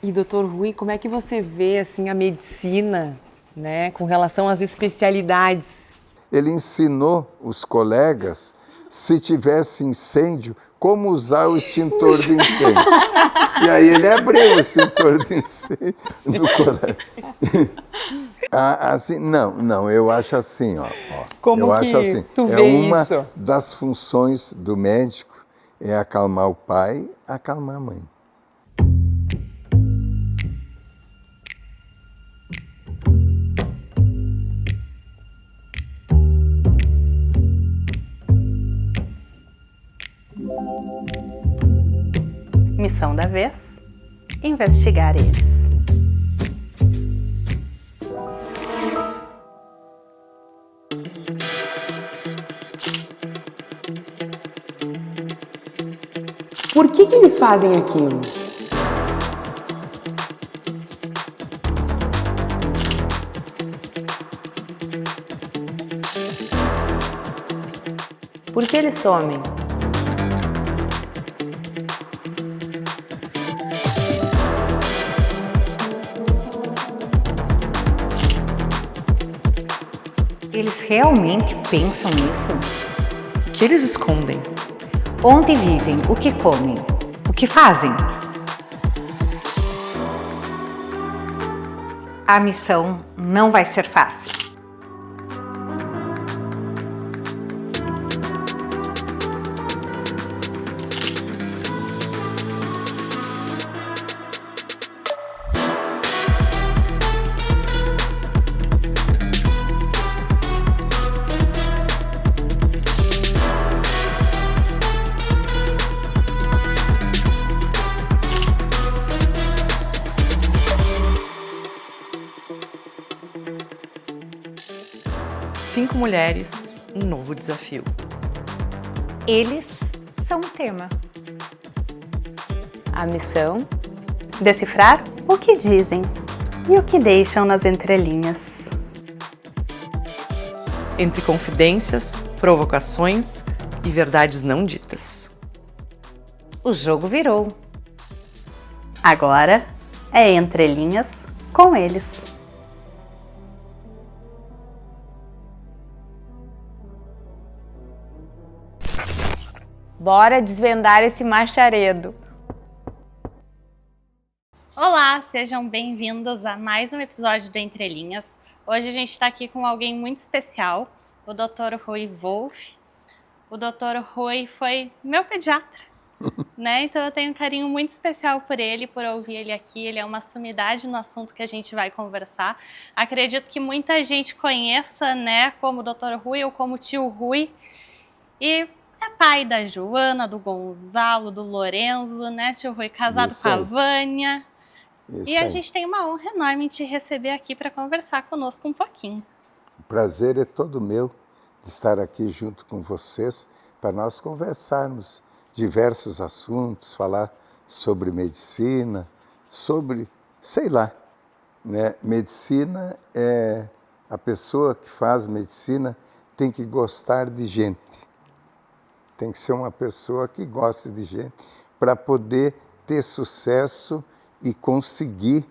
E, doutor Rui, como é que você vê assim, a medicina, né, com relação às especialidades? Ele ensinou os colegas, se tivesse incêndio, como usar o extintor de incêndio. E aí ele abriu o extintor de incêndio do colégio. Assim, não, eu acho assim, ó. Como eu que acho assim, tu é vê uma isso? das funções do médico é acalmar o pai, acalmar a mãe. Missão da vez: investigar eles. Por que eles fazem aquilo? Por que eles somem? Eles realmente pensam nisso? O que eles escondem? Onde vivem? O que comem? O que fazem? A missão não vai ser fácil. Cinco mulheres, um novo desafio. Eles são o tema. A missão? Decifrar o que dizem e o que deixam nas entrelinhas. Entre confidências, provocações e verdades não ditas. O jogo virou. Agora é entrelinhas com eles. Bora desvendar esse macharedo. Olá, sejam bem-vindos a mais um episódio do Entre Linhas. Hoje a gente está aqui com alguém muito especial, o Dr. Rui Wolff. O Dr. Rui foi meu pediatra, né? Então eu tenho um carinho muito especial por ele, por ouvir ele aqui. Ele é uma sumidade no assunto que a gente vai conversar. Acredito que muita gente conheça, né, como Dr. Rui ou como tio Rui. E é pai da Joana, do Gonzalo, do Lorenzo, né, tio Rui? Casado com a Vânia. E a gente tem uma honra enorme de te receber aqui para conversar conosco um pouquinho. O prazer é todo meu de estar aqui junto com vocês para nós conversarmos diversos assuntos, falar sobre medicina, sobre, sei lá, né? Medicina é a pessoa que faz medicina tem que gostar de gente. Tem que ser uma pessoa que gosta de gente para poder ter sucesso e conseguir,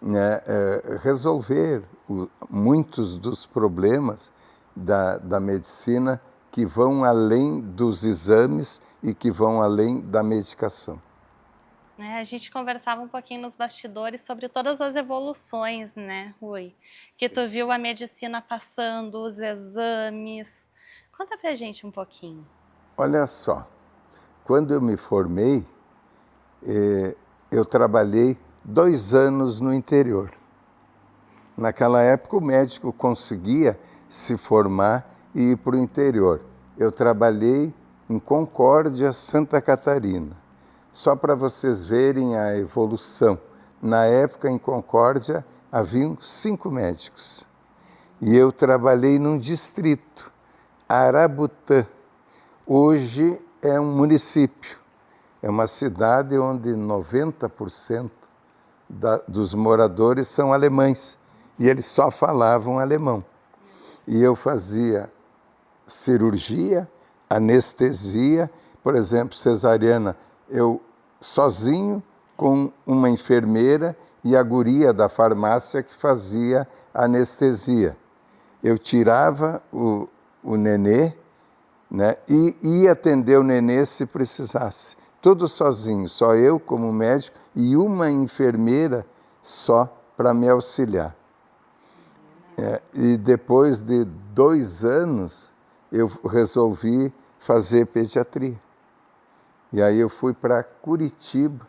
né, resolver muitos dos problemas da medicina que vão além dos exames e que vão além da medicação. A gente conversava um pouquinho nos bastidores sobre todas as evoluções, né, Rui? Que tu viu a medicina passando, os exames. Conta pra gente um pouquinho. Olha só, quando eu me formei, eu trabalhei 2 anos no interior. Naquela época o médico conseguia se formar e ir para o interior. Eu trabalhei em Concórdia, Santa Catarina. Só para vocês verem a evolução. Na época, em Concórdia, haviam 5 médicos. E eu trabalhei num distrito, Arabutã. Hoje é um município. É uma cidade onde 90% dos moradores são alemães. E eles só falavam alemão. E eu fazia cirurgia, anestesia, por exemplo, cesariana, eu sozinho com uma enfermeira e a guria da farmácia que fazia anestesia. Eu tirava o nenê, né, e ia atender o nenê se precisasse. Tudo sozinho, só eu como médico e uma enfermeira só para me auxiliar. E depois de 2 anos, eu resolvi fazer pediatria. E aí eu fui para Curitiba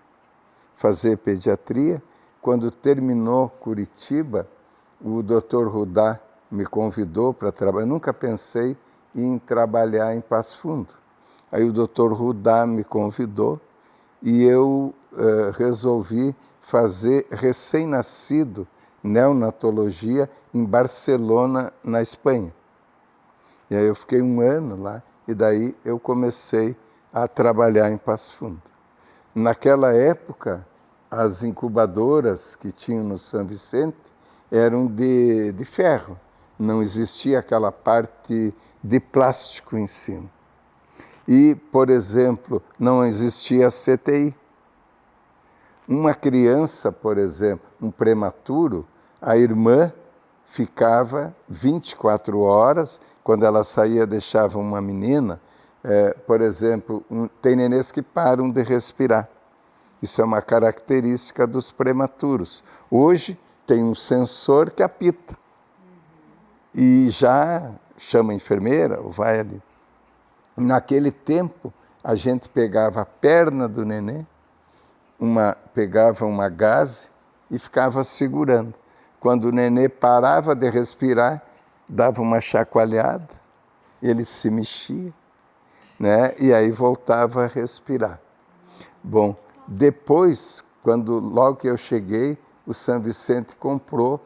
fazer pediatria. Quando terminou Curitiba, o Dr. Rudá me convidou para trabalhar. Eu nunca pensei em trabalhar em Passo Fundo. Aí o Dr. Rudá me convidou e eu resolvi fazer recém-nascido neonatologia em Barcelona, na Espanha. E aí eu fiquei 1 ano lá e daí eu comecei a trabalhar em Passo Fundo. Naquela época, as incubadoras que tinham no São Vicente eram de ferro. Não existia aquela parte de plástico em cima. E, por exemplo, não existia CTI. Uma criança, por exemplo, um prematuro, a irmã ficava 24 horas, quando ela saía deixava uma menina, por exemplo, tem nenês que param de respirar. Isso é uma característica dos prematuros. Hoje tem um sensor que apita e já chama a enfermeira, ou vai ali. Naquele tempo, a gente pegava a perna do nenê, pegava uma gaze e ficava segurando. Quando o nenê parava de respirar, dava uma chacoalhada, ele se mexia, né? E aí voltava a respirar. Bom, depois, logo que eu cheguei, o São Vicente comprou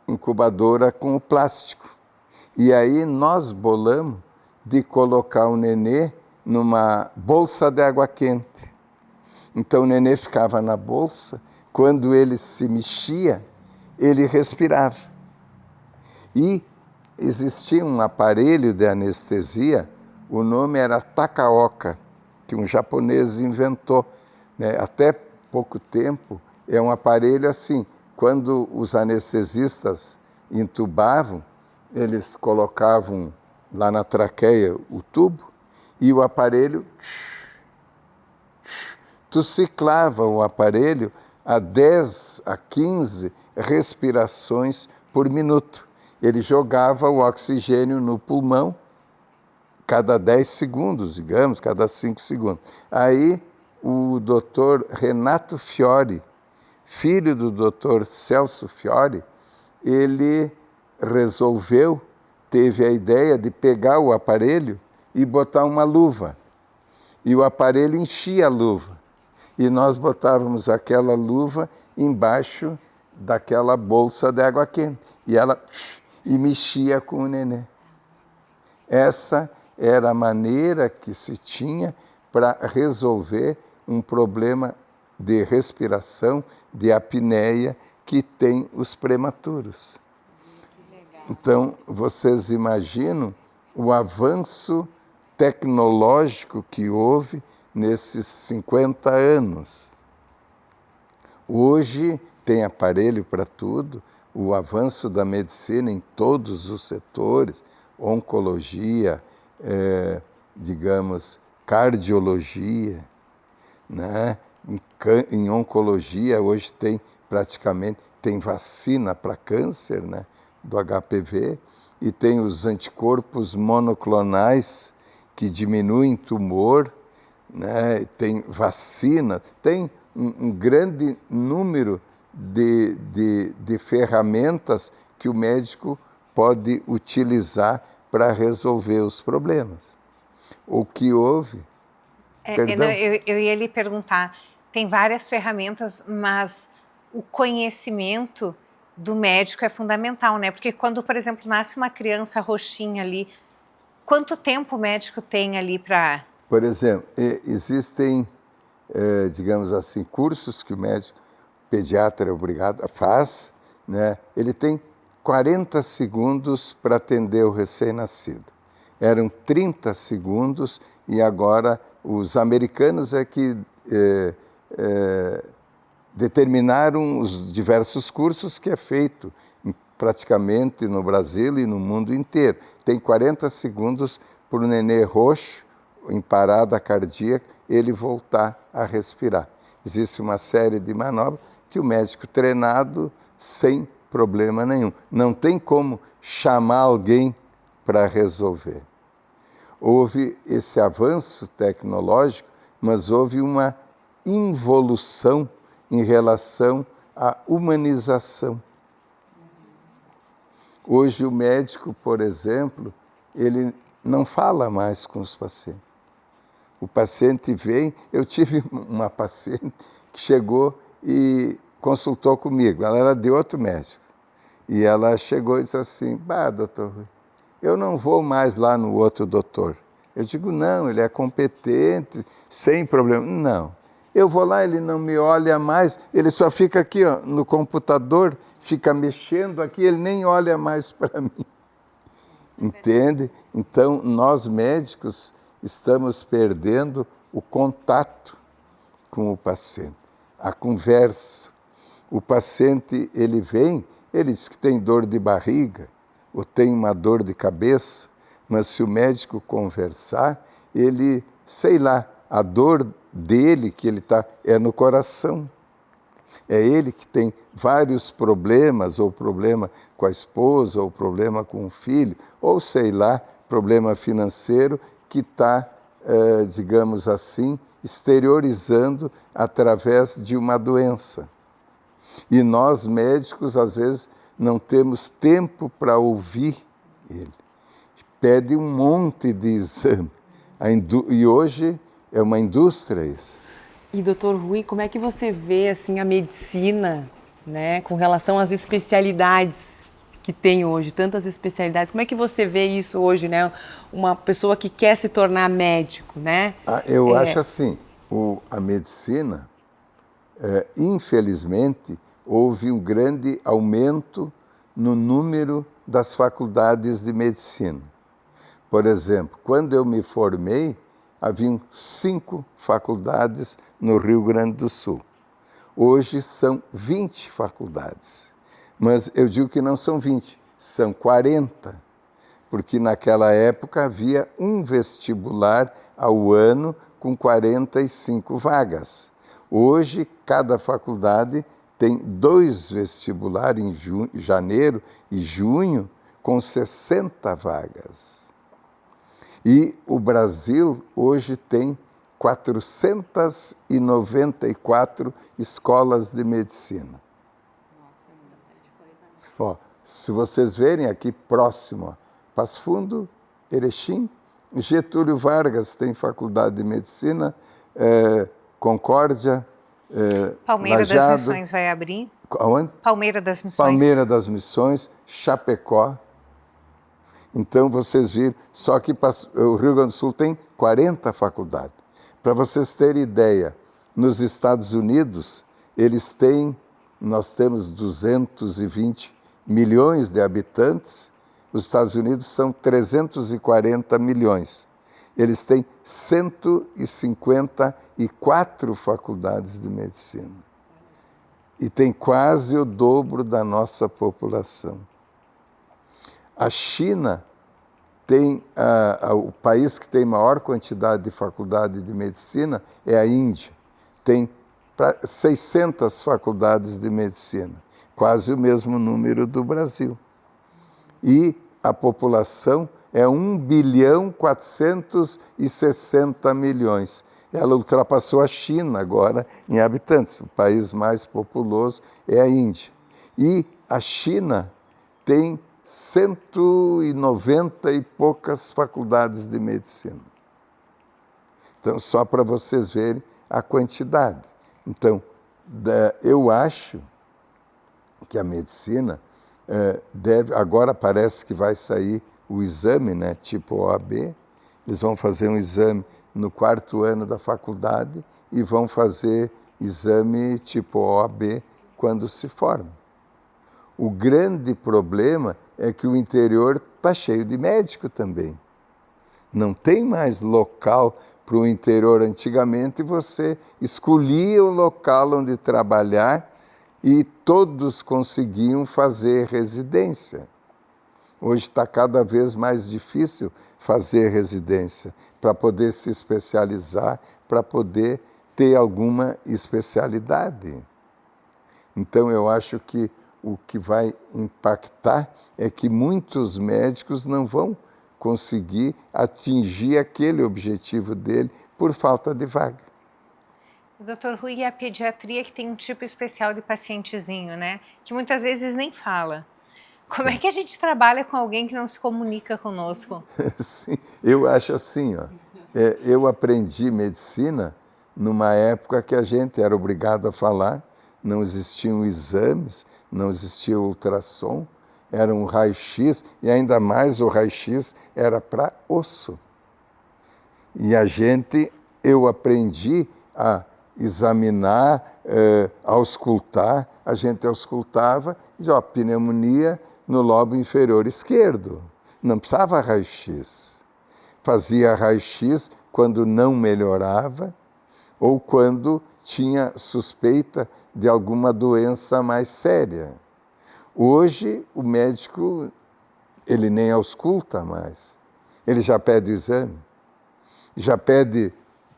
incubadora com o plástico. E aí nós bolamos de colocar o nenê numa bolsa de água quente. Então o nenê ficava na bolsa, quando ele se mexia, ele respirava. E existia um aparelho de anestesia, o nome era Takaoka, que um japonês inventou, né? Até pouco tempo, é um aparelho assim, quando os anestesistas intubavam, eles colocavam lá na traqueia o tubo e o aparelho, tu ciclava o aparelho a 10 a 15 respirações por minuto. Ele jogava o oxigênio no pulmão cada 10 segundos, digamos, cada 5 segundos. Aí o doutor Renato Fiore, filho do doutor Celso Fiore, ele teve a ideia de pegar o aparelho e botar uma luva. E o aparelho enchia a luva. E nós botávamos aquela luva embaixo daquela bolsa de água quente. E mexia com o nenê. Essa era a maneira que se tinha para resolver um problema de respiração, de apneia, que tem os prematuros. Então, vocês imaginam o avanço tecnológico que houve nesses 50 anos. Hoje tem aparelho para tudo, o avanço da medicina em todos os setores, oncologia, digamos, cardiologia, né? Em oncologia hoje tem vacina para câncer, né? Do HPV, e tem os anticorpos monoclonais que diminuem tumor, né? Tem vacina, tem um grande número de ferramentas que o médico pode utilizar para resolver os problemas. O que houve... Perdão? Eu ia lhe perguntar, tem várias ferramentas, mas o conhecimento do médico é fundamental, né? Porque quando, por exemplo, nasce uma criança roxinha ali, quanto tempo o médico tem ali para... Por exemplo, existem, digamos assim, cursos que o médico pediatra é obrigado, faz, né? Ele tem 40 segundos para atender o recém-nascido. Eram 30 segundos e agora os americanos é que determinaram os diversos cursos que é feito praticamente no Brasil e no mundo inteiro. Tem 40 segundos para o nenê roxo, em parada cardíaca, ele voltar a respirar. Existe uma série de manobras que o médico treinado, sem problema nenhum. Não tem como chamar alguém para resolver. Houve esse avanço tecnológico, mas houve uma involução em relação à humanização. Hoje o médico, por exemplo, ele não fala mais com os pacientes. O paciente vem, eu tive uma paciente que chegou e consultou comigo, ela era de outro médico. E ela chegou e disse assim, doutor Rui, eu não vou mais lá no outro doutor. Eu digo, não, ele é competente, sem problema. Não, eu vou lá, ele não me olha mais, ele só fica aqui ó, no computador, fica mexendo aqui, ele nem olha mais para mim. Entende? Então, nós médicos estamos perdendo o contato com o paciente, a conversa. O paciente, ele vem, ele diz que tem dor de barriga, ou tem uma dor de cabeça, mas se o médico conversar, ele, sei lá, a dor dele que ele está é no coração. É ele que tem vários problemas, ou problema com a esposa, ou problema com o filho, ou sei lá, problema financeiro que está, digamos assim, exteriorizando através de uma doença. E nós médicos, às vezes, não temos tempo para ouvir ele. Pede um monte de exame. E hoje é uma indústria isso. E, doutor Rui, como é que você vê assim, a medicina, né, com relação às especialidades que tem hoje, tantas especialidades? Como é que você vê isso hoje, né? Uma pessoa que quer se tornar médico, né? Eu acho assim, a medicina, infelizmente, houve um grande aumento no número das faculdades de medicina. Por exemplo, quando eu me formei, haviam 5 faculdades no Rio Grande do Sul. Hoje são 20 faculdades. Mas eu digo que não são 20, são 40. Porque naquela época havia um vestibular ao ano com 45 vagas. Hoje, cada faculdade tem 2 vestibulares em janeiro e junho com 60 vagas. E o Brasil hoje tem 494 escolas de medicina. Nossa, é bastante coisa. Ó, se vocês verem aqui próximo, ó, Passo Fundo, Erechim, Getúlio Vargas tem faculdade de medicina, Concórdia, Palmeira Lajeado, das Missões vai abrir. Aonde? Palmeira das Missões. Palmeira das Missões, Chapecó. Então, vocês viram, só que o Rio Grande do Sul tem 40 faculdades. Para vocês terem ideia, nos Estados Unidos, nós temos 220 milhões de habitantes, os Estados Unidos são 340 milhões. Eles têm 154 faculdades de medicina. E tem quase o dobro da nossa população. A China tem, o país que tem maior quantidade de faculdade de medicina é a Índia. Tem 600 faculdades de medicina, quase o mesmo número do Brasil. E a população é 1.460 bilhões. Ela ultrapassou a China agora em habitantes. O país mais populoso é a Índia. E a China tem 190 e poucas faculdades de medicina. Então, só para vocês verem a quantidade. Então, eu acho que a medicina agora parece que vai sair o exame, né, tipo OAB, eles vão fazer um exame no 4º ano da faculdade e vão fazer exame tipo OAB quando se formam. O grande problema é que o interior está cheio de médico também. Não tem mais local para o interior antigamente, você escolhia o local onde trabalhar e todos conseguiam fazer residência. Hoje está cada vez mais difícil fazer residência para poder se especializar, para poder ter alguma especialidade. Então, eu acho que o que vai impactar é que muitos médicos não vão conseguir atingir aquele objetivo dele por falta de vaga. Doutor Rui, e a pediatria que tem um tipo especial de pacientezinho, né? Que muitas vezes nem fala. Como é que a gente trabalha com alguém que não se comunica conosco? Sim, eu acho assim, ó, eu aprendi medicina numa época que a gente era obrigado a falar, não existiam exames, não existia ultrassom, era um raio-x, e ainda mais o raio-x era para osso. E eu aprendi a examinar, auscultar, a gente auscultava, e dizia, ó, pneumonia no lobo inferior esquerdo. Não precisava raio-x. Fazia raio-x quando não melhorava ou quando tinha suspeita de alguma doença mais séria. Hoje, o médico, ele nem ausculta mais. Ele já pede o exame. Já pede,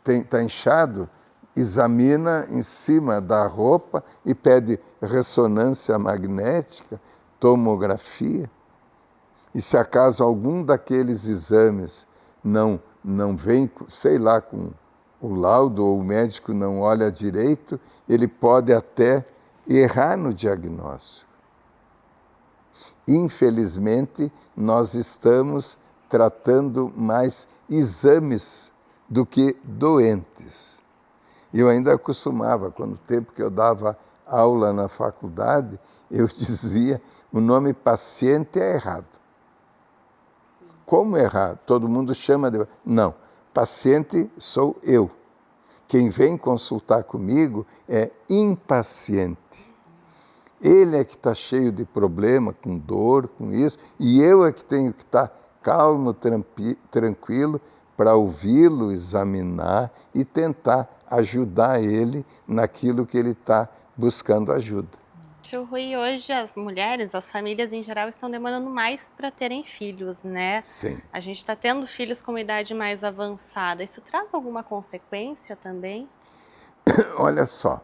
está inchado, examina em cima da roupa e pede ressonância magnética, tomografia. E se acaso algum daqueles exames não vem, sei lá, com o laudo ou o médico não olha direito, ele pode até errar no diagnóstico. Infelizmente, nós estamos tratando mais exames do que doentes. Eu ainda costumava, quando o tempo que eu dava aula na faculdade, eu dizia, o nome paciente é errado. Como errado? Todo mundo chama de... Não, paciente sou eu. Quem vem consultar comigo é impaciente. Ele é que está cheio de problema, com dor, com isso, e eu é que tenho que estar calmo, tranquilo, para ouvi-lo, examinar e tentar ajudar ele naquilo que ele está buscando ajuda. Tio Rui, hoje as mulheres, as famílias em geral estão demandando mais para terem filhos, né? Sim. A gente está tendo filhos com uma idade mais avançada. Isso traz alguma consequência também? Olha só,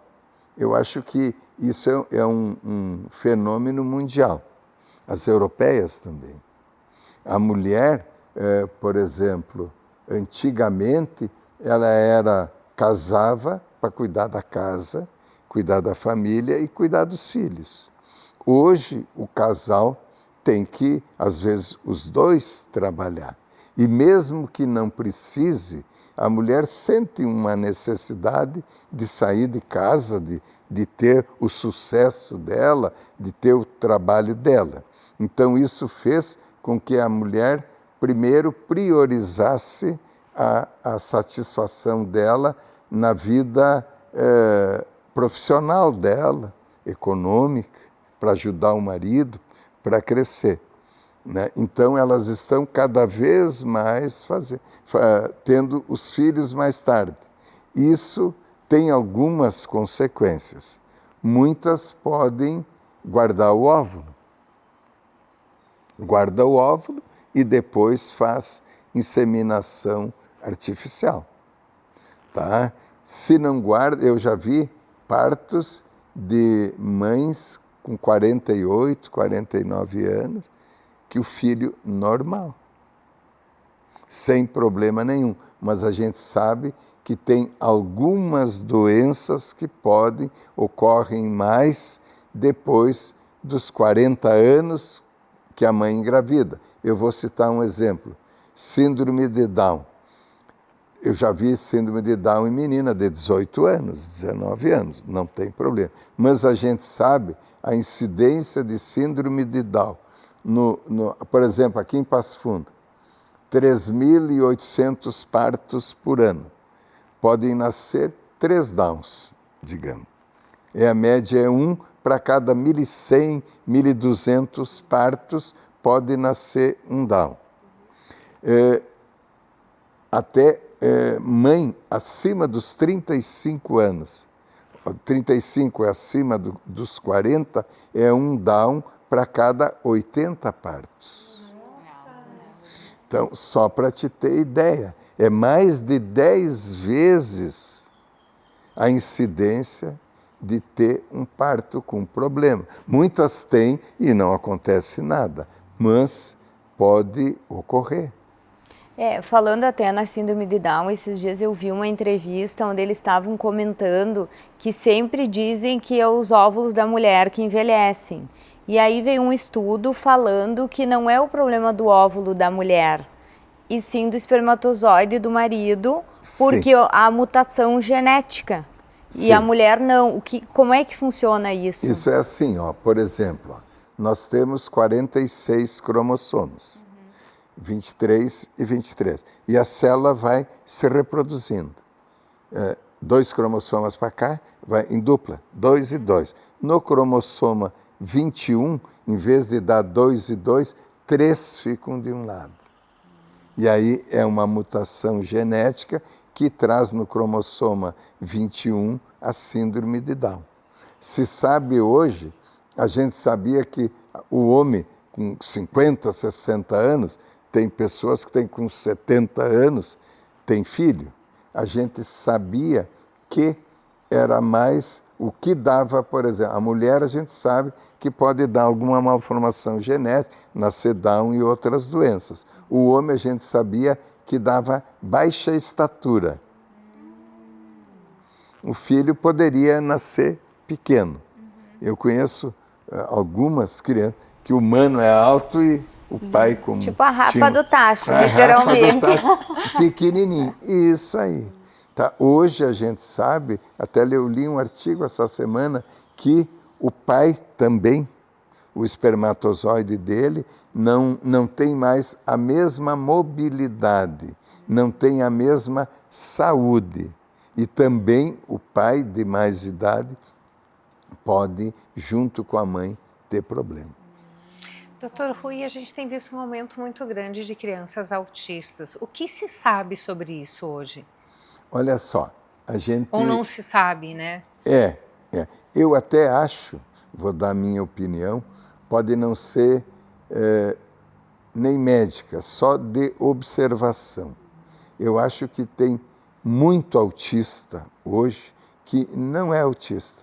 eu acho que isso é um fenômeno mundial. As europeias também. A mulher, por exemplo, antigamente, ela casava para cuidar da casa, cuidar da família e cuidar dos filhos. Hoje, o casal tem que, às vezes, os dois trabalhar. E mesmo que não precise, a mulher sente uma necessidade de sair de casa, de ter o sucesso dela, de ter o trabalho dela. Então, isso fez com que a mulher, primeiro, priorizasse a satisfação dela na vida profissional dela, econômica, para ajudar o marido, para crescer. Né? Então, elas estão cada vez mais tendo os filhos mais tarde. Isso tem algumas consequências. Muitas podem guardar o óvulo. Guarda o óvulo e depois faz inseminação artificial. Tá? Se não guarda, eu já vi partos de mães com 48, 49 anos, que o filho normal, sem problema nenhum. Mas a gente sabe que tem algumas doenças que ocorrem mais depois dos 40 anos que a mãe engravida. Eu vou citar um exemplo. Síndrome de Down. Eu já vi síndrome de Down em menina de 18 anos, 19 anos, não tem problema. Mas a gente sabe a incidência de síndrome de Down. Por exemplo, aqui em Passo Fundo, 3.800 partos por ano. Podem nascer 3 Downs, digamos. A média é 1 para cada 1.100, 1.200 partos, pode nascer um Down. Até mãe acima dos 35 anos, 35 é acima dos 40, é um Down para cada 80 partos. Então, só para te ter ideia, é mais de 10 vezes a incidência de ter um parto com problema. Muitas têm e não acontece nada, mas pode ocorrer. Falando até na síndrome de Down, esses dias eu vi uma entrevista onde eles estavam comentando que sempre dizem que é os óvulos da mulher que envelhecem. E aí veio um estudo falando que não é o problema do óvulo da mulher, e sim do espermatozoide do marido, porque a mutação genética. Sim. E a mulher não. Como é que funciona isso? Isso é assim, por exemplo, nós temos 46 cromossomos, 23 e 23. E a célula vai se reproduzindo. 2 cromossomas para cá, vai em dupla, 2 e 2. No cromossoma 21, em vez de dar 2 e 2, 3 ficam de um lado. E aí é uma mutação genética que traz no cromossoma 21 a síndrome de Down. Se sabe hoje, a gente sabia que o homem com 50, 60 anos, tem pessoas que têm com 70 anos, tem filho. A gente sabia que era mais o que dava, por exemplo, a mulher a gente sabe que pode dar alguma malformação genética, nascer Down e outras doenças. O homem a gente sabia que dava baixa estatura. O filho poderia nascer pequeno. Eu conheço algumas crianças que o mano é alto e o pai como... Tipo a rapa do tacho, literalmente. Pequenininho. Isso aí. Tá? Hoje a gente sabe, até eu li um artigo essa semana, que o pai também, o espermatozoide dele, não tem mais a mesma mobilidade, não tem a mesma saúde. E também o pai de mais idade pode, junto com a mãe, ter problema. Doutor Rui, a gente tem visto um aumento muito grande de crianças autistas. O que se sabe sobre isso hoje? Olha só, a gente... Ou não se sabe, né? Eu até acho, vou dar a minha opinião, pode não ser nem médica, só de observação. Eu acho que tem muito autista hoje que não é autista,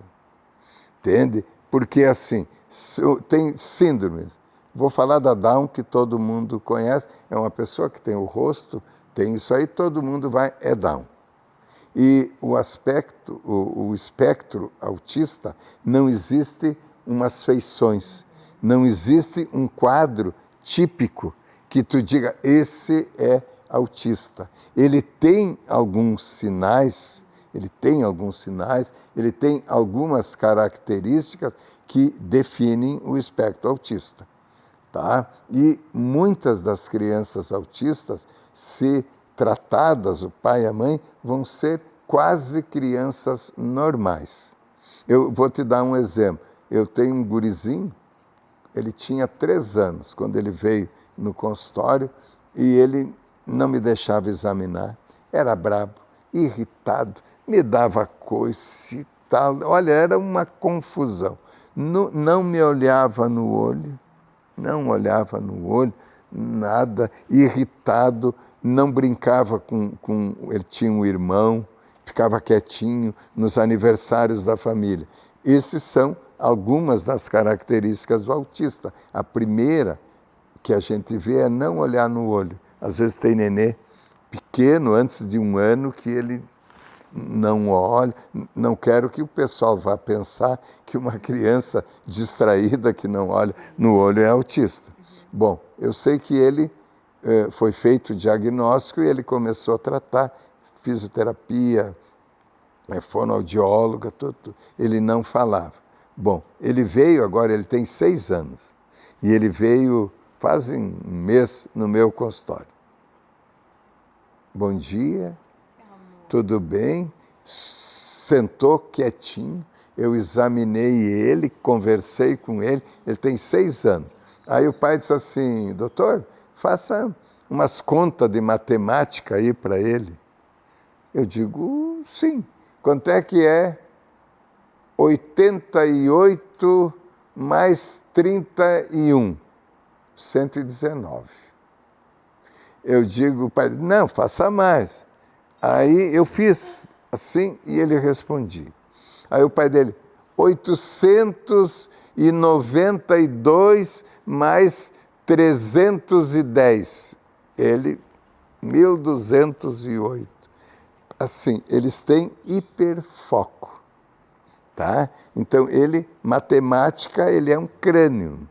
entende? Porque assim, tem síndromes. Vou falar da Down, que todo mundo conhece, é uma pessoa que tem o rosto, tem isso aí, todo mundo é Down. E o espectro autista, não existe umas feições, não existe um quadro típico que tu diga, esse é autista. Ele tem alguns sinais, ele tem algumas características que definem o espectro autista. Tá? E muitas das crianças autistas, se tratadas, o pai e a mãe, vão ser quase crianças normais. Eu vou te dar um exemplo. Eu tenho um gurizinho, ele tinha 3 anos quando ele veio no consultório e ele não me deixava examinar, era brabo, irritado, me dava coice e tal. Olha, era uma confusão. Não me olhava no olho, nada, irritado, não brincava com... Ele tinha um irmão, ficava quietinho nos aniversários da família. Esses são algumas das características do autista. A primeira que a gente vê é não olhar no olho. Às vezes tem nenê pequeno, antes de 1 ano, que ele não olha. Não quero que o pessoal vá pensar que uma criança distraída que não olha no olho é autista. Bom, eu sei que ele foi feito o diagnóstico e ele começou a tratar, fisioterapia, fonoaudióloga, tudo. Ele não falava. Bom, ele veio agora, ele tem 6 anos, e ele veio faz um mês no meu consultório. Bom dia, tudo bem? Sentou quietinho, eu examinei ele, conversei com ele, ele tem 6 anos. Aí o pai disse assim, doutor, faça umas contas de matemática aí para ele. Eu digo, sim. Quanto é que é 88 mais 31? 119. Eu digo, pai, não, faça mais. Aí eu fiz assim e ele respondia. Aí o pai dele, 892 mais 310. Ele, 1208. Assim, eles têm hiperfoco, tá? Então, matemática, ele é um crânio.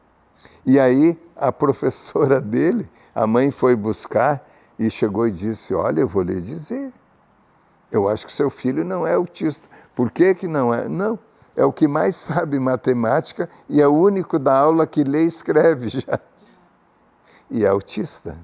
E aí, a professora dele, a mãe foi buscar e chegou e disse, olha, eu vou lhe dizer, eu acho que seu filho não é autista. Por que que não é? Não, é o que mais sabe matemática e é o único da aula que lê e escreve já. E é autista.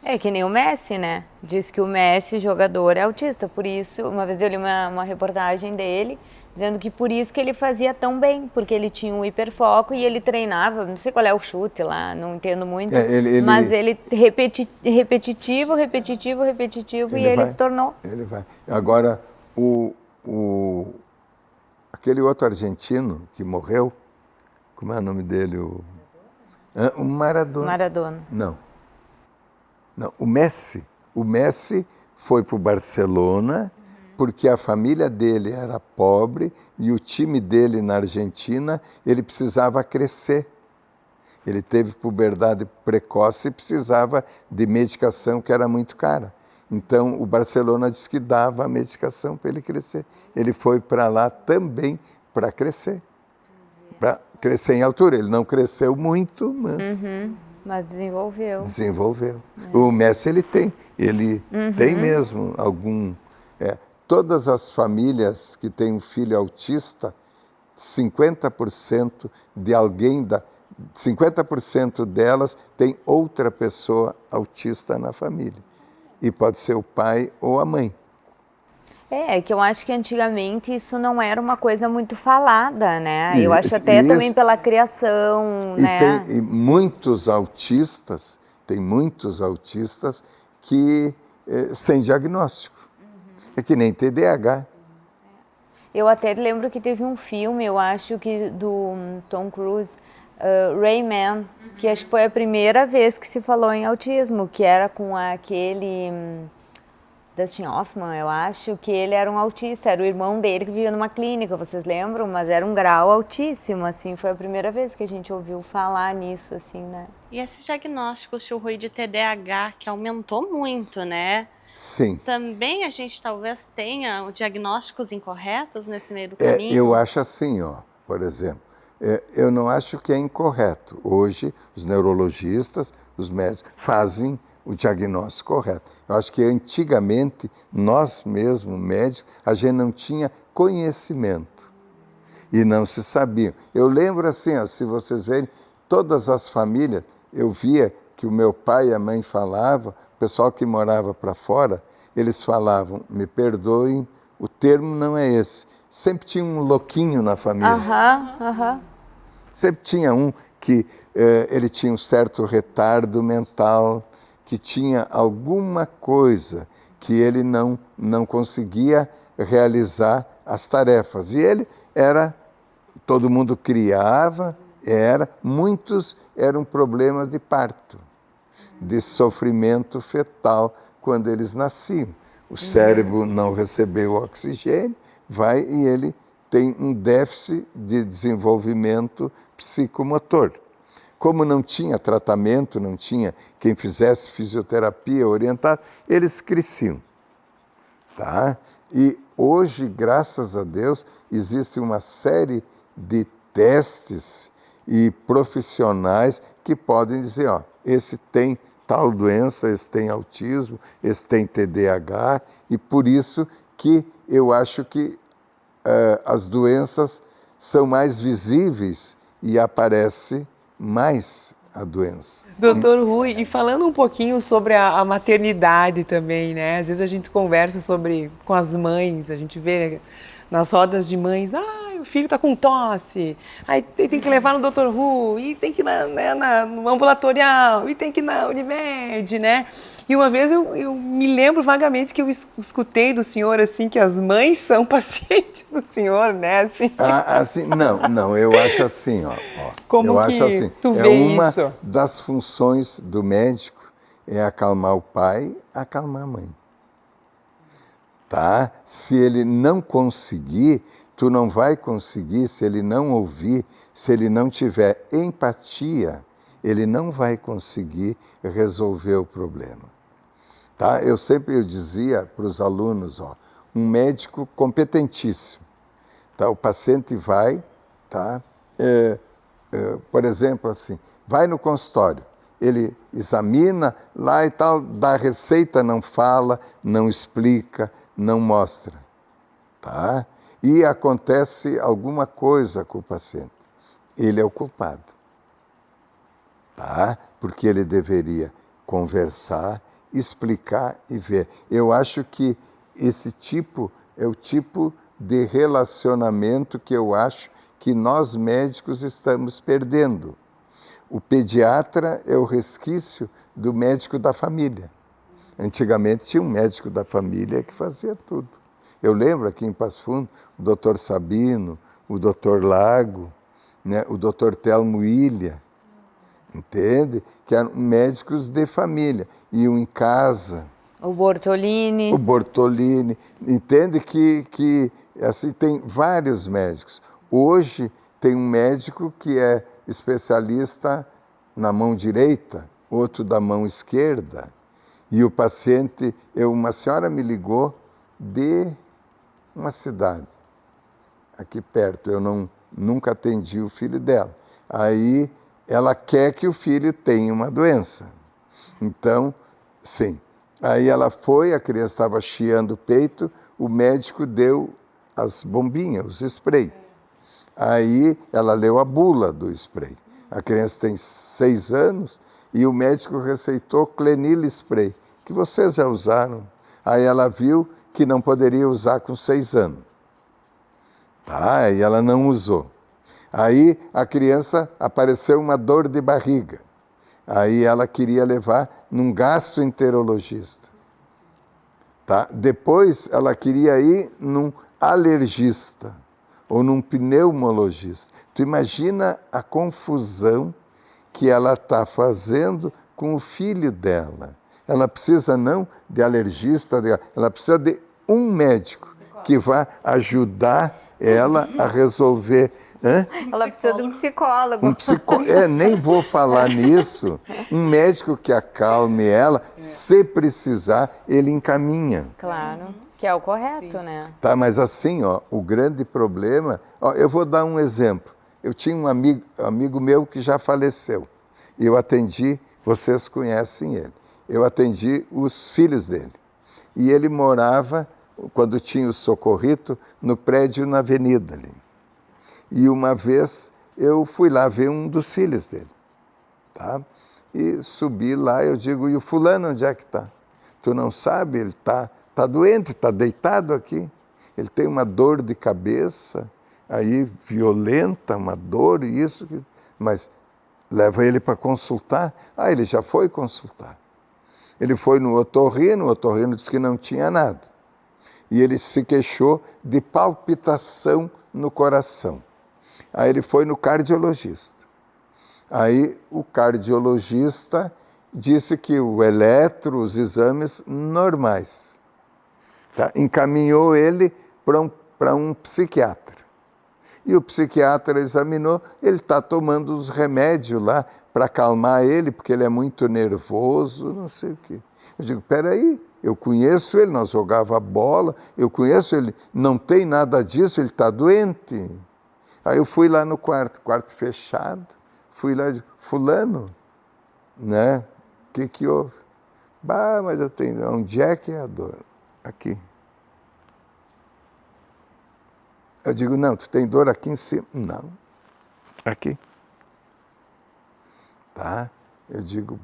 É que nem o Messi, né? Diz que o Messi, jogador, é autista. Por isso, uma vez eu li uma reportagem dele, dizendo que por isso que ele fazia tão bem, porque ele tinha um hiperfoco e ele treinava, não sei qual é o chute lá, não entendo muito, mas ele repetitivo, e ele se tornou. Ele vai. Agora, aquele outro argentino que morreu, como é o nome dele? O Maradona. Maradona. Não, o Messi foi para o Barcelona porque a família dele era pobre e o time dele na Argentina, ele precisava crescer. Ele teve puberdade precoce e precisava de medicação que era muito cara. Então, o Barcelona disse que dava a medicação para ele crescer. Ele foi para lá também para crescer em altura. Ele não cresceu muito, Mas desenvolveu. O Messi, ele tem mesmo algum... todas as famílias que têm um filho autista, 50% de 50% delas tem outra pessoa autista na família. E pode ser o pai ou a mãe. É que eu acho que antigamente isso não era uma coisa muito falada, né? Eu acho até também pela criação, né? Tem muitos autistas que sem diagnóstico. É que nem TDAH. Eu até lembro que teve um filme, eu acho que do Tom Cruise, Rayman, que acho que foi a primeira vez que se falou em autismo, que era com aquele Dustin Hoffman, eu acho, que ele era um autista, era o irmão dele que vivia numa clínica, vocês lembram? Mas era um grau altíssimo, assim, foi a primeira vez que a gente ouviu falar nisso, assim, né? E esses diagnósticos, tio Rui, de TDAH, que aumentou muito, né? Sim. Também a gente talvez tenha diagnósticos incorretos nesse meio do caminho? Eu acho assim, por exemplo, eu não acho que é incorreto. Hoje, os neurologistas, os médicos, fazem o diagnóstico correto. Eu acho que antigamente, nós mesmos, médicos, a gente não tinha conhecimento e não se sabia. Eu lembro assim, se vocês verem, todas as famílias, eu via que o meu pai e a mãe falavam, o pessoal que morava para fora, eles falavam, me perdoem, o termo não é esse. Sempre tinha um louquinho na família. Sempre tinha um que ele tinha um certo retardo mental, que tinha alguma coisa que ele não conseguia realizar as tarefas. E ele todo mundo criava, muitos eram problemas de parto, de sofrimento fetal quando eles nasciam. O cérebro não recebeu oxigênio, e ele tem um déficit de desenvolvimento psicomotor. Como não tinha tratamento, não tinha quem fizesse fisioterapia orientada, eles cresciam. Tá? E hoje, graças a Deus, existe uma série de testes e profissionais que podem dizer, esse tem tal doença, esse tem autismo, esse tem TDAH, e por isso que eu acho que as doenças são mais visíveis e aparece mais a doença. Doutor Rui, e falando um pouquinho sobre a maternidade também, né? Às vezes a gente conversa com as mães, a gente vê nas rodas de mães, o filho está com tosse, aí tem que levar no Dr. Hu, e tem que ir no ambulatorial, e tem que ir na Unimed, né? E uma vez eu me lembro vagamente que eu escutei do senhor, assim, que as mães são pacientes do senhor, né? Assim, não, eu acho assim, ó. Como eu que acho assim, tu vê uma isso? das funções do médico é acalmar o pai, acalmar a mãe. Tá? Se ele não conseguir, tu não vai conseguir, se ele não ouvir, se ele não tiver empatia, ele não vai conseguir resolver o problema. Tá? Eu dizia para os alunos, um médico competentíssimo. Tá? O paciente vai, tá? Por exemplo, assim, vai no consultório, ele examina lá e tal, dá receita, não fala, não explica, não mostra. Tá? E acontece alguma coisa com o paciente. Ele é o culpado. Tá? Porque ele deveria conversar, explicar e ver. Eu acho que esse tipo é o tipo de relacionamento que eu acho que nós médicos estamos perdendo. O pediatra é o resquício do médico da família. Antigamente tinha um médico da família que fazia tudo. Eu lembro aqui em Passo Fundo, o Dr. Sabino, o Dr. Lago, né, o Dr. Telmo Ilha, entende? Que eram médicos de família, iam em casa. O Bortolini. O Bortolini, entende que assim, tem vários médicos. Hoje tem um médico que é especialista na mão direita, outro da mão esquerda. E o paciente, uma senhora me ligou de uma cidade, aqui perto, eu nunca atendi o filho dela. Aí ela quer que o filho tenha uma doença. Então, sim. Aí ela foi, a criança estava chiando o peito, o médico deu as bombinhas, os spray. Aí ela leu a bula do spray. A criança tem 6 anos e o médico receitou Clenil spray, que vocês já usaram. Aí ela viu que não poderia usar com 6 anos. Tá? E ela não usou. Aí a criança apareceu uma dor de barriga. Aí ela queria levar num gastroenterologista. Tá? Depois ela queria ir num alergista ou num pneumologista. Tu imagina a confusão que ela está fazendo com o filho dela. Ela precisa não de alergista, ela precisa de um médico que vai ajudar ela a resolver. Ela precisa de um psicólogo. Nem vou falar nisso. Um médico que acalme ela, se precisar, ele encaminha. Claro, que é o correto, né? Tá, mas assim, o grande problema... eu vou dar um exemplo. Eu tinha um amigo meu que já faleceu. E eu atendi, vocês conhecem ele. Eu atendi os filhos dele. E ele morava, quando tinha o Socorrito, no prédio na avenida ali. E uma vez eu fui lá ver um dos filhos dele. Tá? E subi lá, eu digo, e o fulano onde é que está? Tu não sabe, ele está doente, está deitado aqui. Ele tem uma dor de cabeça, aí violenta, uma dor e isso. Mas leva ele para consultar. Ele já foi consultar. Ele foi no otorrino, o otorrino disse que não tinha nada. E ele se queixou de palpitação no coração. Aí ele foi no cardiologista. Aí o cardiologista disse que o eletro, os exames normais. Tá? Encaminhou ele para um psiquiatra. E o psiquiatra examinou, ele está tomando os remédios lá para acalmar ele, porque ele é muito nervoso, não sei o quê. Eu digo, peraí, eu conheço ele, nós jogava bola, eu conheço ele, não tem nada disso, ele está doente. Aí eu fui lá no quarto fechado, fui lá e digo, fulano, né? O que houve? Mas eu tenho, onde é que é a dor? Aqui. Eu digo, não, tu tem dor aqui em cima? Não, aqui. Tá? Eu digo,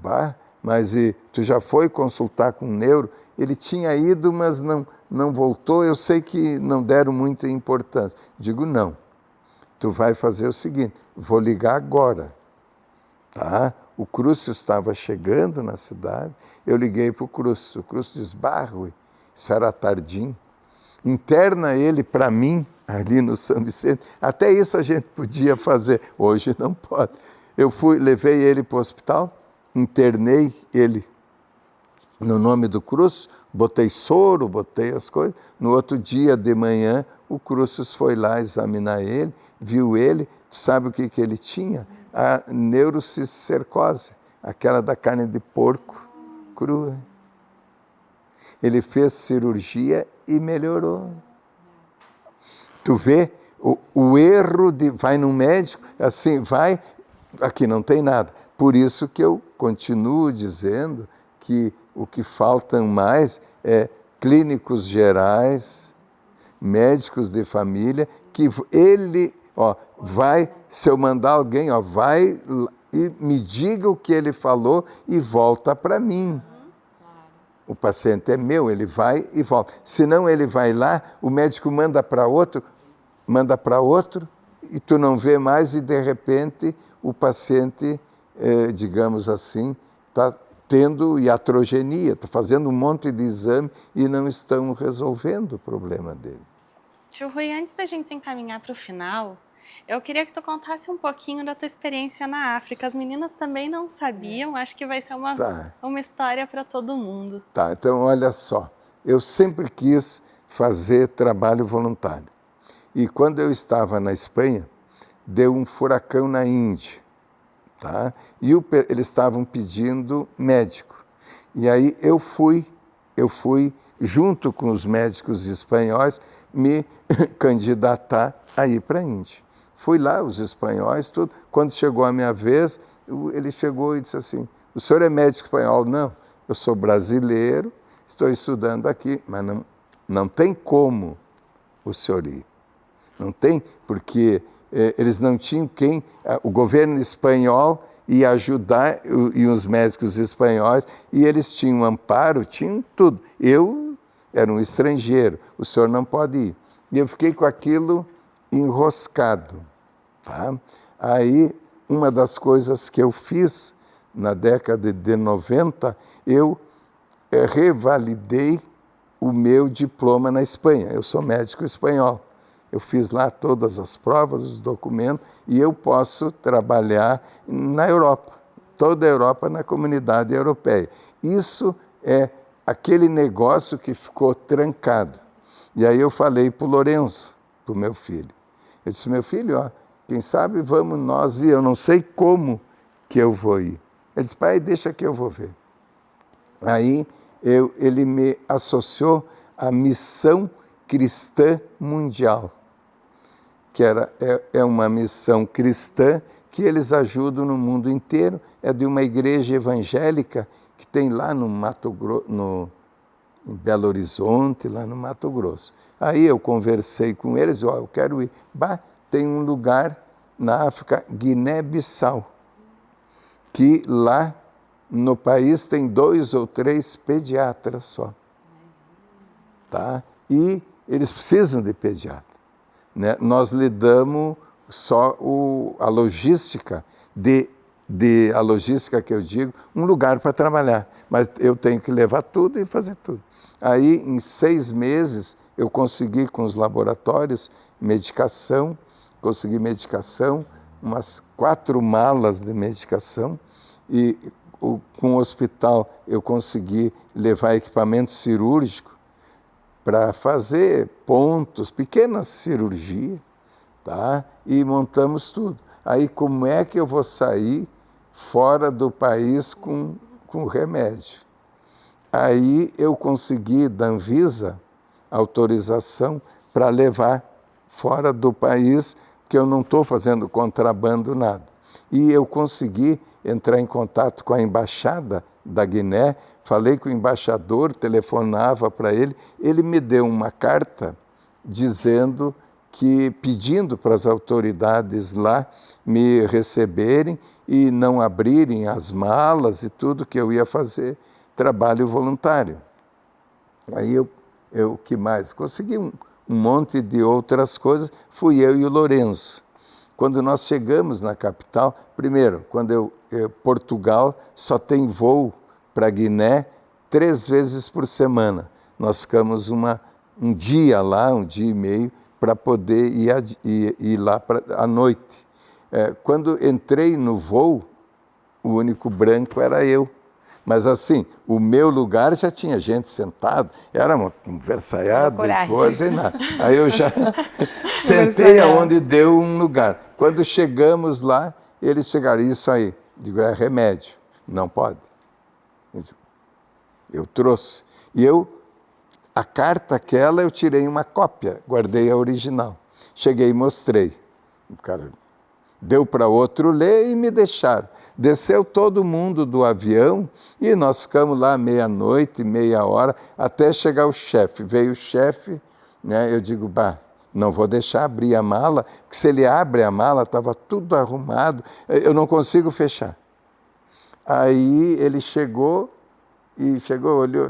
mas tu já foi consultar com o neuro? Ele tinha ido, mas não voltou, eu sei que não deram muita importância. Digo, não, tu vai fazer o seguinte, vou ligar agora, tá? O Crucio estava chegando na cidade, eu liguei para o Crucio diz, Rui, isso era tardim, interna ele para mim, ali no São Vicente, até isso a gente podia fazer, hoje não pode. Eu levei ele para o hospital, internei ele no nome do Crucio, botei soro, botei as coisas. No outro dia de manhã, o Crucio foi lá examinar ele, viu ele, sabe o que ele tinha? A neurocicercose, aquela da carne de porco crua. Ele fez cirurgia e melhorou. Tu vê o erro de vai no médico, assim, vai, aqui não tem nada. Por isso que eu continuo dizendo que o que faltam mais é clínicos gerais, médicos de família, que ele, vai, se eu mandar alguém, vai e me diga o que ele falou e volta para mim. O paciente é meu, ele vai e volta. Senão ele vai lá, o médico manda para outro, e tu não vê mais e de repente o paciente, digamos assim, está tendo iatrogenia, está fazendo um monte de exame e não estão resolvendo o problema dele. Tio Rui, antes da gente se encaminhar para o final, eu queria que tu contasse um pouquinho da tua experiência na África. As meninas também não sabiam, acho que vai ser uma história para todo mundo. Tá, então olha só, eu sempre quis fazer trabalho voluntário. E quando eu estava na Espanha, deu um furacão na Índia, tá? E eles estavam pedindo médico. E aí eu fui junto com os médicos espanhóis, me candidatar a ir para a Índia. Fui lá, os espanhóis, tudo. Quando chegou a minha vez, ele chegou e disse assim, o senhor é médico espanhol? Não, eu sou brasileiro, estou estudando aqui, mas não tem como o senhor ir. Não tem, porque eles não tinham quem, o governo espanhol ia ajudar e os médicos espanhóis, e eles tinham amparo, tinham tudo. Eu era um estrangeiro, o senhor não pode ir. E eu fiquei com aquilo enroscado. Tá? Aí, uma das coisas que eu fiz na década de 90, eu revalidei o meu diploma na Espanha. Eu sou médico espanhol. Eu fiz lá todas as provas, os documentos, e eu posso trabalhar na Europa, toda a Europa, na comunidade europeia. Isso é aquele negócio que ficou trancado. E aí eu falei para o Lourenço, para o meu filho. Eu disse, meu filho, quem sabe vamos nós ir, eu não sei como que eu vou ir. Ele disse, pai, deixa que eu vou ver. Aí ele me associou à Missão Cristã Mundial, que é uma missão cristã que eles ajudam no mundo inteiro, é de uma igreja evangélica que tem lá no Mato Grosso, em Belo Horizonte, lá no Mato Grosso. Aí eu conversei com eles, eu quero ir. Tem um lugar na África, Guiné-Bissau, que lá no país tem 2 ou 3 pediatras só. Tá? E eles precisam de pediatra. Né? Nós lhe damos só a logística, a logística que eu digo, um lugar para trabalhar, mas eu tenho que levar tudo e fazer tudo. Aí, em 6 meses, eu consegui com os laboratórios consegui medicação, umas 4 malas de medicação, e com o hospital eu consegui levar equipamento cirúrgico para fazer pontos, pequenas cirurgias, tá? E montamos tudo. Aí como é que eu vou sair fora do país com remédio? Aí eu consegui da Anvisa autorização para levar fora do país, que eu não estou fazendo contrabando nada. E eu consegui entrar em contato com a embaixada da Guiné, falei com o embaixador, telefonava para ele, ele me deu uma carta pedindo para as autoridades lá me receberem e não abrirem as malas e tudo, que eu ia fazer trabalho voluntário. Aí eu que mais? Consegui um monte de outras coisas, fui eu e o Lourenço. Quando nós chegamos na capital, primeiro, Portugal só tem voo para Guiné 3 vezes por semana. Nós ficamos um dia lá, um dia e meio, para poder ir lá à noite. Quando entrei no voo, o único branco era eu. Mas assim, o meu lugar já tinha gente sentada, era uma conversaiada e coisa e nada. Aí eu já sentei aonde deu um lugar. Quando chegamos lá, eles chegaram, isso aí, digo, é remédio, não pode. Eu trouxe. E a carta aquela, eu tirei uma cópia, guardei a original. Cheguei e mostrei. O cara deu para outro ler e me deixaram. Desceu todo mundo do avião e nós ficamos lá meia-noite, meia hora, até chegar o chefe. Veio o chefe, né? Eu digo, não vou deixar abrir a mala, porque se ele abre a mala, estava tudo arrumado, eu não consigo fechar. Aí ele chegou, olhou,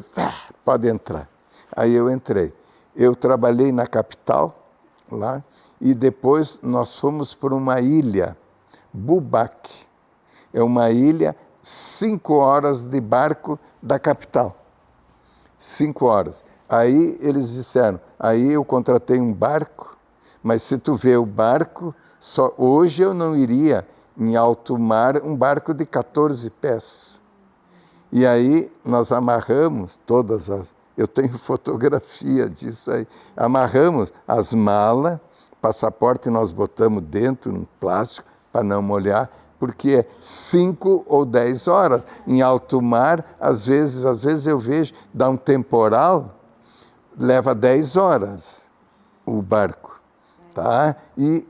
pode entrar. Aí eu entrei. Eu trabalhei na capital, lá, e depois nós fomos para uma ilha, Bubaque. É uma ilha 5 horas de barco da capital. 5 horas. Aí eles disseram, aí eu contratei um barco, mas se tu vê o barco, só hoje eu não iria em alto mar um barco de 14 pés. E aí nós amarramos eu tenho fotografia disso aí, amarramos as malas, passaporte nós botamos dentro, num plástico, para não molhar, porque é 5 ou 10 horas. Em alto mar, às vezes eu vejo, dá um temporal, leva 10 horas o barco. Tá? E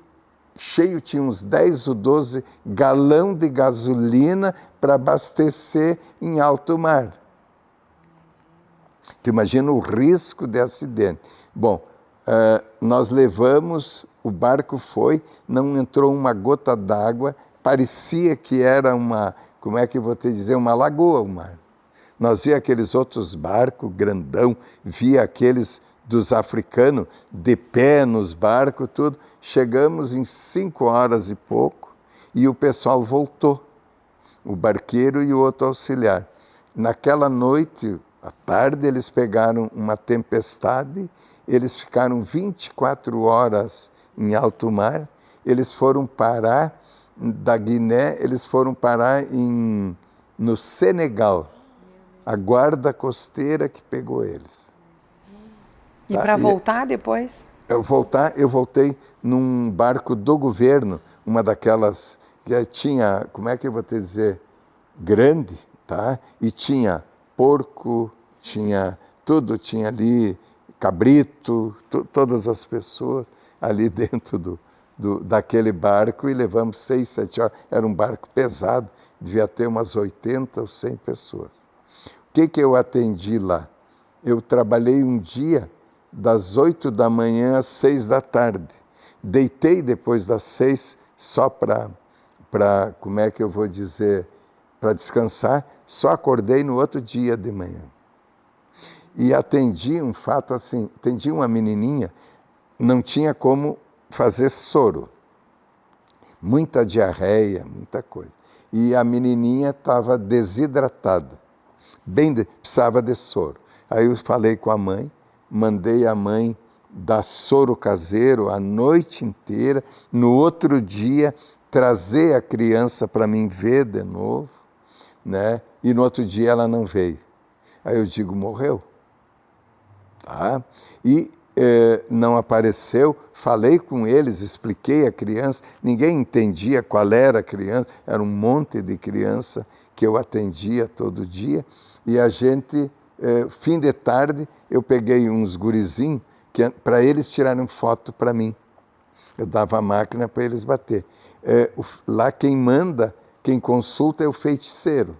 cheio, tinha uns 10 ou 12 galão de gasolina para abastecer em alto mar. Tu imagina o risco de acidente. Bom, nós levamos, o barco foi, não entrou uma gota d'água, parecia que era como é que eu vou te dizer, uma lagoa o mar. Nós via aqueles outros barcos grandão, via aqueles dos africanos de pé nos barcos, tudo. Chegamos em 5 horas e pouco e o pessoal voltou, o barqueiro e o outro auxiliar. Naquela noite, à tarde, eles pegaram uma tempestade, eles ficaram 24 horas em alto mar, eles foram parar da Guiné, eles foram parar no Senegal, a guarda costeira que pegou eles. E para voltar depois? Eu voltei num barco do governo, uma daquelas que tinha, como é que eu vou te dizer, grande, tá? E tinha porco, tinha tudo, tinha ali cabrito, todas as pessoas ali dentro daquele barco e levamos 6, 7 horas. Era um barco pesado, devia ter umas 80 ou 100 pessoas. O que eu atendi lá? Eu trabalhei um dia das 8 da manhã às 6 da tarde. Deitei depois das 6 só para, como é que eu vou dizer, para descansar, só acordei no outro dia de manhã. E atendi um fato assim, atendi uma menininha, não tinha como fazer soro. Muita diarreia, muita coisa. E a menininha estava desidratada, precisava de soro. Aí eu falei com a mãe, mandei a mãe dar soro caseiro a noite inteira, no outro dia trazer a criança para mim ver de novo, né? E no outro dia ela não veio. Aí eu digo, morreu. Tá? E não apareceu, falei com eles, expliquei a criança, ninguém entendia qual era a criança, era um monte de criança que eu atendia todo dia, e a gente, fim de tarde, eu peguei uns gurizinhos para eles tirarem foto para mim. Eu dava a máquina para eles bater. Lá quem manda, quem consulta é o feiticeiro.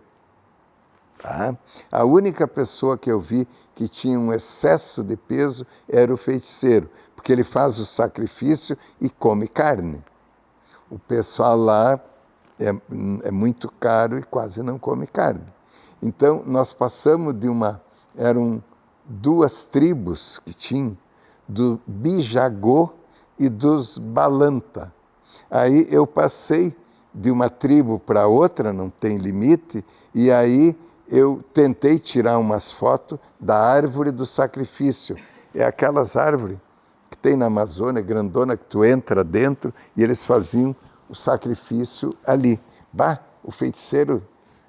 Tá? A única pessoa que eu vi que tinha um excesso de peso era o feiticeiro, porque ele faz o sacrifício e come carne. O pessoal lá é muito caro e quase não come carne. Então, nós passamos eram 2 tribos que tinham, do Bijagô e dos Balanta. Aí eu passei de uma tribo para outra, não tem limite, e aí eu tentei tirar umas fotos da árvore do sacrifício. É aquelas árvores que tem na Amazônia, grandona, que tu entra dentro e eles faziam o sacrifício ali. Bah, o feiticeiro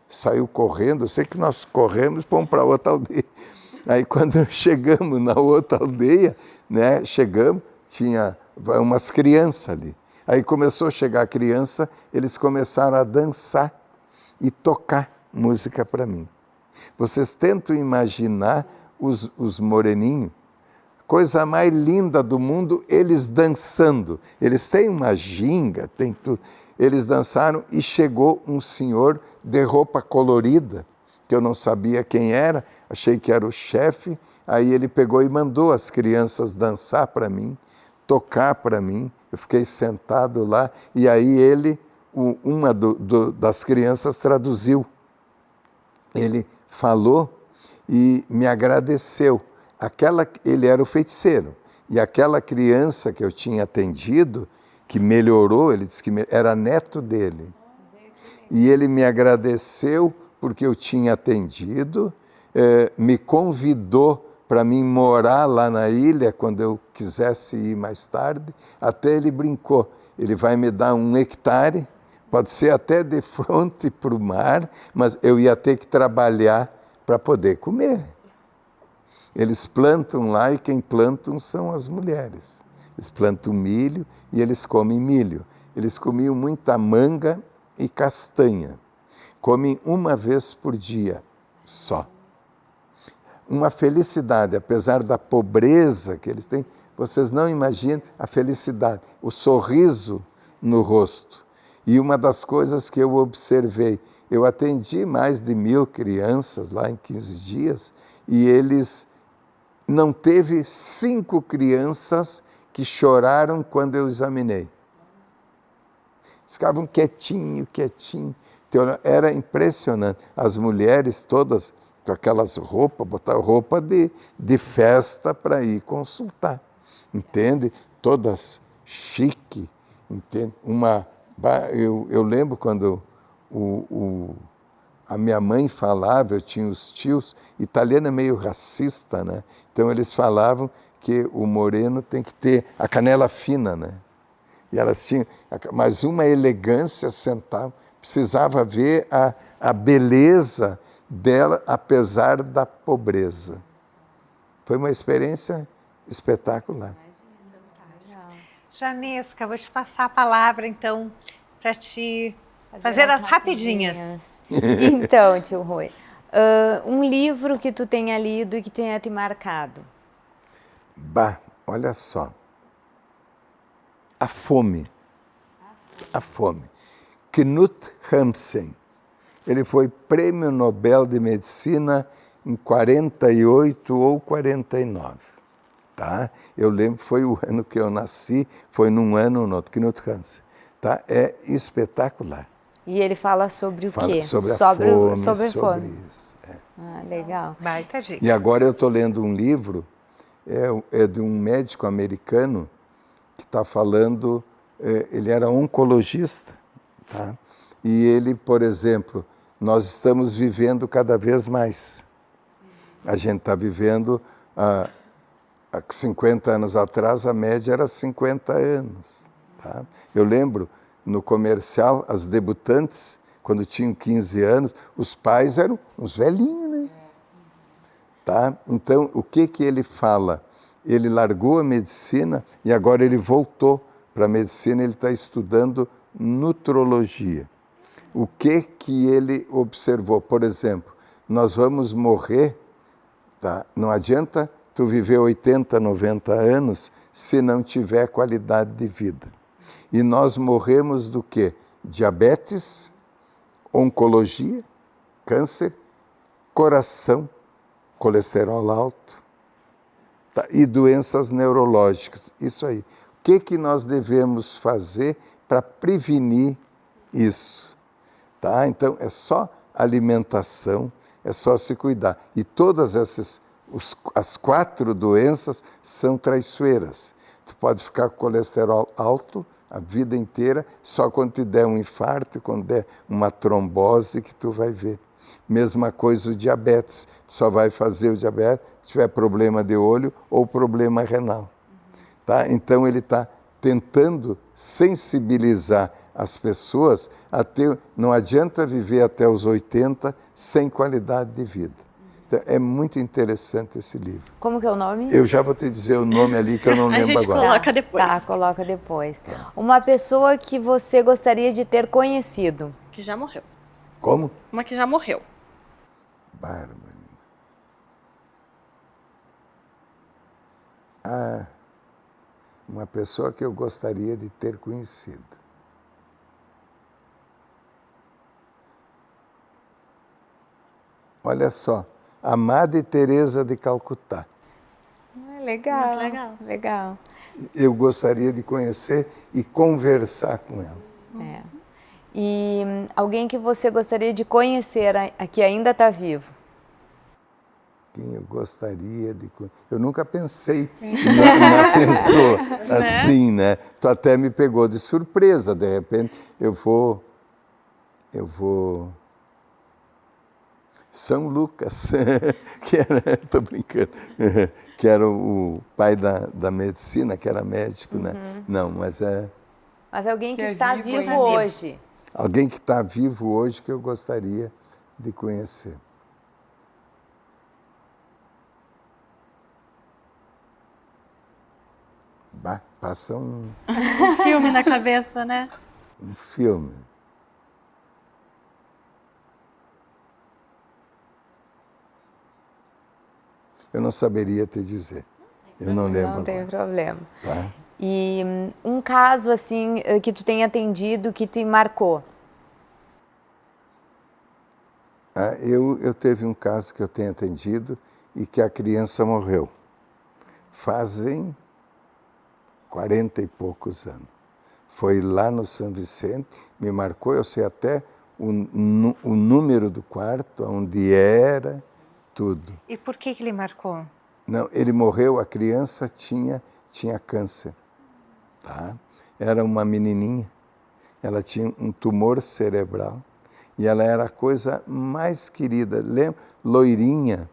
saiu correndo, eu sei que nós corremos e fomos para outra aldeia. Aí quando chegamos na outra aldeia, né, tinha umas crianças ali. Aí começou a chegar a criança, eles começaram a dançar e tocar música para mim. Vocês tentam imaginar os moreninhos, coisa mais linda do mundo, eles dançando. Eles têm uma ginga, tem tudo. Eles dançaram e chegou um senhor de roupa colorida, que eu não sabia quem era, achei que era o chefe. Aí ele pegou e mandou as crianças dançar para mim, tocar para mim. Eu fiquei sentado lá e aí uma das crianças traduziu. Ele falou e me agradeceu. Ele era o feiticeiro. E aquela criança que eu tinha atendido, que melhorou, ele disse que era neto dele. E ele me agradeceu porque eu tinha atendido, me convidou para mim morar lá na ilha quando eu quisesse ir mais tarde. Até ele brincou, ele vai me dar 1 hectare, pode ser até de frente para o mar, mas eu ia ter que trabalhar para poder comer. Eles plantam lá e quem plantam são as mulheres. Eles plantam milho e eles comem milho. Eles comiam muita manga e castanha. Comem uma vez por dia só. Uma felicidade, apesar da pobreza que eles têm, vocês não imaginam a felicidade, o sorriso no rosto. E uma das coisas que eu observei, eu atendi mais de 1000 crianças lá em 15 dias e não teve 5 crianças que choraram quando eu examinei. Ficavam quietinho. Era impressionante. As mulheres todas com aquelas roupas, botavam roupa de festa para ir consultar, entende? Todas chique, entende? Eu lembro quando a minha mãe falava, eu tinha os tios, italiano é meio racista, né? Então eles falavam que o moreno tem que ter a canela fina, né? E elas tinham, mas uma elegância sentava, precisava ver a beleza dela, apesar da pobreza. Foi uma experiência espetacular. Janesca, vou te passar a palavra, então, para te fazer as rapidinhas. Então, tio Rui, um livro que tu tenha lido e que tenha te marcado. Bah, olha só. A fome. Knut Hamsun. Ele foi Prêmio Nobel de Medicina em 48 ou 49. Tá? Eu lembro, foi o ano que eu nasci, foi num ano ou no outro, Knut Hamsun. Tá? É espetacular. E ele fala sobre o quê? Sobre a fome, sobre isso. Ah, legal. Baita dica. E agora eu estou lendo um livro, é de um médico americano que está falando, ele era oncologista, tá? E ele, por exemplo, nós estamos vivendo cada vez mais. A gente está vivendo, há 50 anos atrás, a média era 50 anos. Tá? Eu lembro, no comercial, as debutantes, quando tinham 15 anos, os pais eram uns velhinhos, né? Tá? Então, o que ele fala? Ele largou a medicina e agora ele voltou para a medicina, ele está estudando nutrologia. O que ele observou? Por exemplo, nós vamos morrer, tá? Não adianta tu viver 80, 90 anos se não tiver qualidade de vida. E nós morremos do quê? Diabetes, oncologia, câncer, coração, colesterol alto, tá? E doenças neurológicas. Isso aí. O que nós devemos fazer para prevenir isso? Tá? Então, é só alimentação, é só se cuidar. E todas as 4 doenças são traiçoeiras. Tu pode ficar com colesterol alto, a vida inteira, só quando te der um infarto, quando der uma trombose que tu vai ver. Mesma coisa o diabetes, tu só vai fazer o diabetes se tiver problema de olho ou problema renal. Tá? Então ele está tentando sensibilizar as pessoas a ter, não adianta viver até os 80 sem qualidade de vida. Então, é muito interessante esse livro. Como que é o nome? Eu já vou te dizer o nome ali que eu não lembro agora. A gente coloca depois. Tá, coloca depois. Uma pessoa que você gostaria de ter conhecido. Que já morreu. Como? Uma que já morreu. Bárbara. Ah, uma pessoa que eu gostaria de ter conhecido. Olha só, a Madre Teresa de Calcutá. Legal, Muito legal. Legal. Eu gostaria de conhecer e conversar com ela. É. E alguém que você gostaria de conhecer, que ainda está vivo? Quem eu gostaria de conhecer? Eu nunca pensei na pessoa assim, né? Tu até me pegou de surpresa, de repente eu vou São Lucas, que era, tô brincando, que era o pai da medicina, que era médico, né? Não, mas é... Mas alguém que Que é está vivo vivo ainda. hoje. Alguém que está vivo hoje que eu gostaria de conhecer. Bah, passa um Filme na cabeça, né? filme. Eu não saberia te dizer. Eu não lembro Não tem agora. problema. Tá? E um caso assim que tu tenha atendido que te marcou? Ah, eu teve um caso que eu tenho atendido e que a criança morreu. Fazem 40 e poucos anos. Foi lá no São Vicente, me marcou, eu sei até o número do quarto, onde era, tudo. E por que ele marcou? Não, ele morreu, a criança tinha câncer. Tá? Era uma menininha, ela tinha um tumor cerebral e ela era a coisa mais querida, lembra? Loirinha,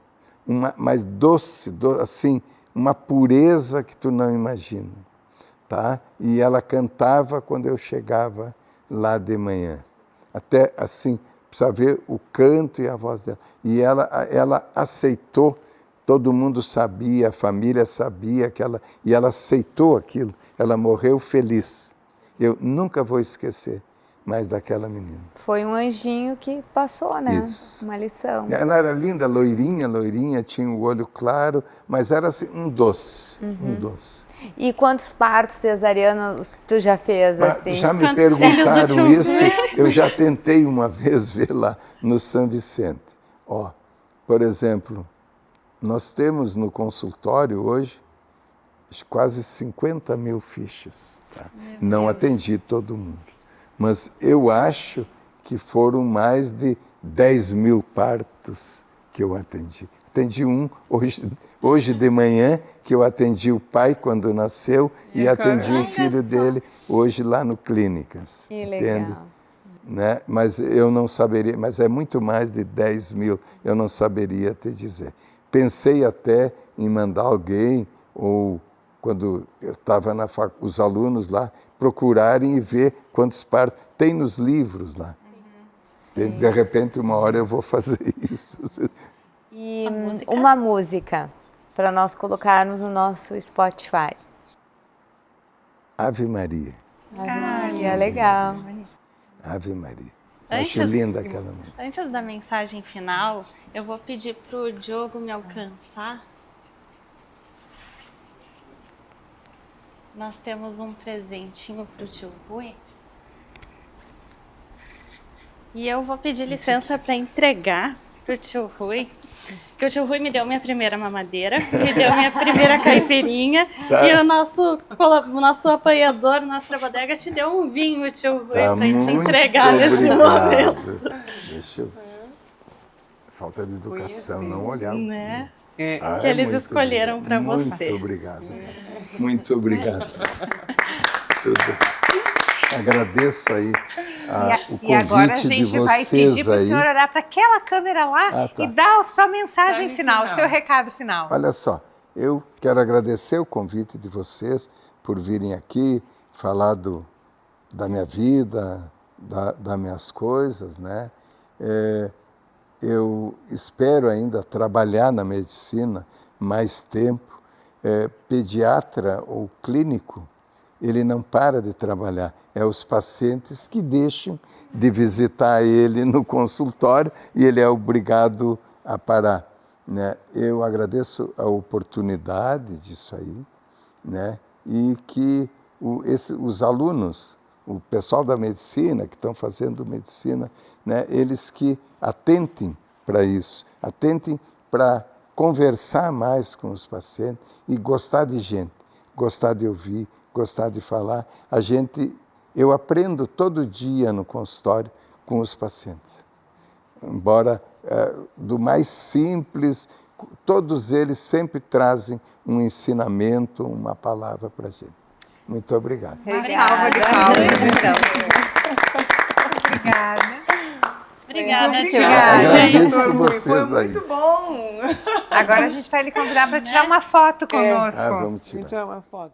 mais doce, assim, uma pureza que tu não imagina. Tá? E ela cantava quando eu chegava lá de manhã. Até assim, precisa ver o canto e a voz dela. E ela aceitou, todo mundo sabia, a família sabia que e ela aceitou aquilo. Ela morreu feliz. Eu nunca vou esquecer mais daquela menina. Foi um anjinho que passou, né? Isso. Uma lição. Ela era linda, loirinha, tinha o olho claro, mas era assim, um doce, um doce. E quantos partos cesarianos tu já fez, assim? Já me Quantos filhos do perguntaram tio isso, eu já tentei uma vez ver lá no São Vicente. Ó, por exemplo, nós temos no consultório hoje quase 50 mil fichas. Tá? Não atendi todo mundo, mas eu acho que foram mais de 10 mil partos que eu atendi. Atendi um hoje de manhã, que eu atendi o pai quando nasceu e atendi o filho dele hoje lá no Clínicas. Que legal. Entende? Né? Mas eu não saberia, mas é muito mais de 10 mil, eu não saberia te dizer. Pensei até em mandar alguém, ou quando eu estava os alunos lá, procurarem e ver quantos partos. Tem nos livros lá. De repente, uma hora eu vou fazer isso. E uma música para nós colocarmos no nosso Spotify. Ave Maria. Ave Maria, legal. Ave Maria. Antes- Acho linda aquela música. Antes da mensagem final, eu vou pedir pro Diogo me alcançar. Nós temos um presentinho pro tio Rui. E eu vou pedir licença para entregar pro tio Rui. Porque o tio Rui me deu minha primeira mamadeira, me deu minha primeira caipirinha. Tá. E o nosso apoiador, nossa bodega, te deu um vinho, tio Rui, Tá pra te muito entregar nesse obrigado. momento. Deixa eu... Falta de educação, não olhar. Né? Ah, Que eles muito escolheram obrigado. pra você. Muito obrigado. Muito obrigado. Tudo. Agradeço aí o E agora a convite de gente vai vocês pedir para o aí. senhor olhar para aquela câmera lá Tá. e dar a sua mensagem final, o seu recado final. Olha só, eu quero agradecer o convite de vocês por virem aqui falar da minha vida, das minhas coisas, né? Eu espero ainda trabalhar na medicina mais tempo. Pediatra ou clínico, ele não para de trabalhar. É os pacientes que deixam de visitar ele no consultório e ele é obrigado a parar, né? Eu agradeço a oportunidade disso aí, né? E que os alunos, o pessoal da medicina, que estão fazendo medicina, né? Eles que atentem para isso, atentem para conversar mais com os pacientes e gostar de gente, gostar de ouvir, gostar de falar. Eu aprendo todo dia no consultório com os pacientes. Embora do mais simples, todos eles sempre trazem um ensinamento, uma palavra para a gente. Muito obrigado. Salva de palmas, então. Obrigada. Obrigada, Tia. Agradeço vocês aí. Muito bom! Agora a gente vai lhe convidar para tirar uma foto conosco. Vamos tirar. Tirar uma foto.